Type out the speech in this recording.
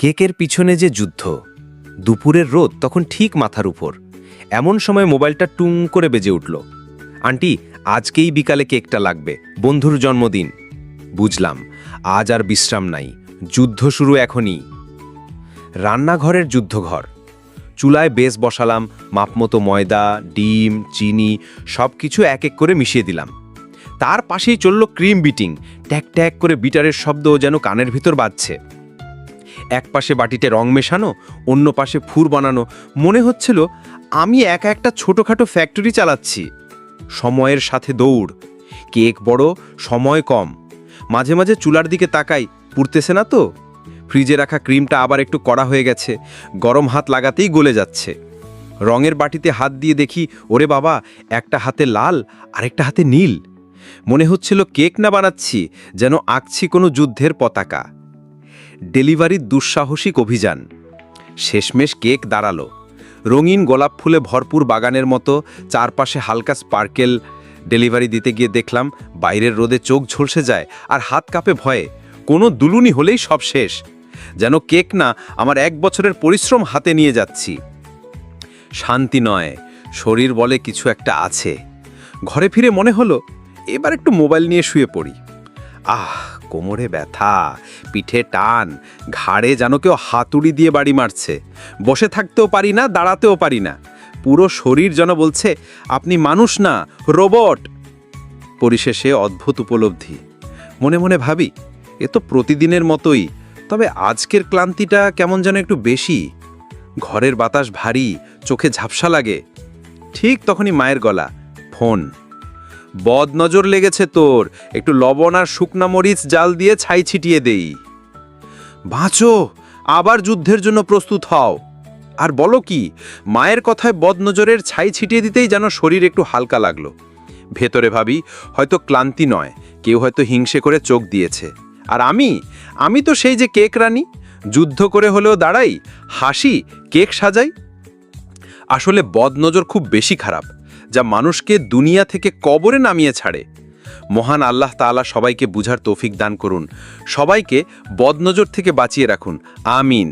কেকের পিছনে যে যুদ্ধ, দুপুরের রোদ তখন ঠিক মাথার উপর। এমন সময় মোবাইলটা টুং করে বেজে উঠল। আন্টি, আজকেই বিকালে কেকটা লাগবে, বন্ধুর জন্মদিন। বুঝলাম, আজ আর বিশ্রাম নাই, যুদ্ধ শুরু এখনই। রান্নাঘরের যুদ্ধঘর। চুলায় বেশ বসালাম, মাপমতো ময়দা, ডিম, চিনি সব কিছু এক এক করে মিশিয়ে দিলাম। তার পাশেই চলল ক্রিম বিটিং। ট্যাক ট্যাক করে বিটারের শব্দ যেন কানের ভিতর বাজছে। এক পাশে বাটিতে রং মেশানো, অন্য পাশে ফুর বানানো। মনে হচ্ছিল আমি একা একটা ছোটোখাটো ফ্যাক্টরি চালাচ্ছি। সময়ের সাথে দৌড়। কেক বড়, সময় কম। মাঝে মাঝে চুলার দিকে তাকাই, পুড়তেছে না তো। ফ্রিজে রাখা ক্রিমটা আবার একটু কড়া হয়ে গেছে, গরম হাত লাগাতেই গলে যাচ্ছে। রঙের বাটিতে হাত দিয়ে দেখি, ওরে বাবা, একটা হাতে লাল আরেকটা হাতে নীল। মনে হচ্ছিল কেক না বানাচ্ছি, যেন আঁকছি কোনো যুদ্ধের পতাকা। ডেলিভারির দুঃসাহসিক অভিযান। শেষমেশ কেক দাঁড়ালো, রঙিন গোলাপ ফুলে ভরপুর বাগানের মতো, চারপাশে হালকা স্পার্কেল। ডেলিভারি দিতে গিয়ে দেখলাম বাইরের রোদে চোখ ঝলসে যায় আর হাত কাঁপে ভয়ে। কোনো দুলুনি হলেই সব শেষ, যেন কেক না আমার 1 বছরের পরিশ্রম হাতে নিয়ে যাচ্ছি। শান্তি নয়, শরীর বলে কিছু একটা আছে। ঘরে ফিরে মনে হলো এবার একটু মোবাইল নিয়ে শুয়ে পড়ি। কোমরে ব্যথা, পিঠে টান, ঘাড়ে যেন কেউ হাতুড়ি দিয়ে বাড়ি মারছে। বসে থাকতেও পারি না, দাঁড়াতেও পারি না। পুরো শরীর যেন বলছে আপনি মানুষ না, রোবট। পরিশেষে অদ্ভুত উপলব্ধি। মনে মনে ভাবি, এ তো প্রতিদিনের মতোই, তবে আজকের ক্লান্তিটা কেমন যেন একটু বেশি। ঘরের বাতাস ভারী, চোখে ঝাপসা লাগে। ঠিক তখনই মায়ের গলা, ফোন। বদ নজর লেগেছে তোর, একটু লবণ আর শুকনা মরিচ জাল দিয়ে ছাই ছিটিয়ে দেই। বাঁচো, আবার যুদ্ধের জন্য প্রস্তুত হও। আর বলো কি, মায়ের কথায় বদনজরের ছাই ছিটিয়ে দিতেই যেন শরীর একটু হালকা লাগলো। ভেতরে ভাবি, হয়তো ক্লান্তি নয়, কেউ হয়তো হিংসে করে চোখ দিয়েছে। আর আমি তো সেই যে কেক রানী, যুদ্ধ করে হলেও দাঁড়াই, হাসি, কেক সাজাই। আসলে বদনজর খুব বেশি খারাপ, যা মানুষকে দুনিয়া থেকে কবরে নামিয়ে ছাড়ে। মহান আল্লাহ তাআলা সবাইকে বুঝার তৌফিক দান করুন, সবাইকে বদনজর থেকে বাঁচিয়ে রাখুন। আমিন।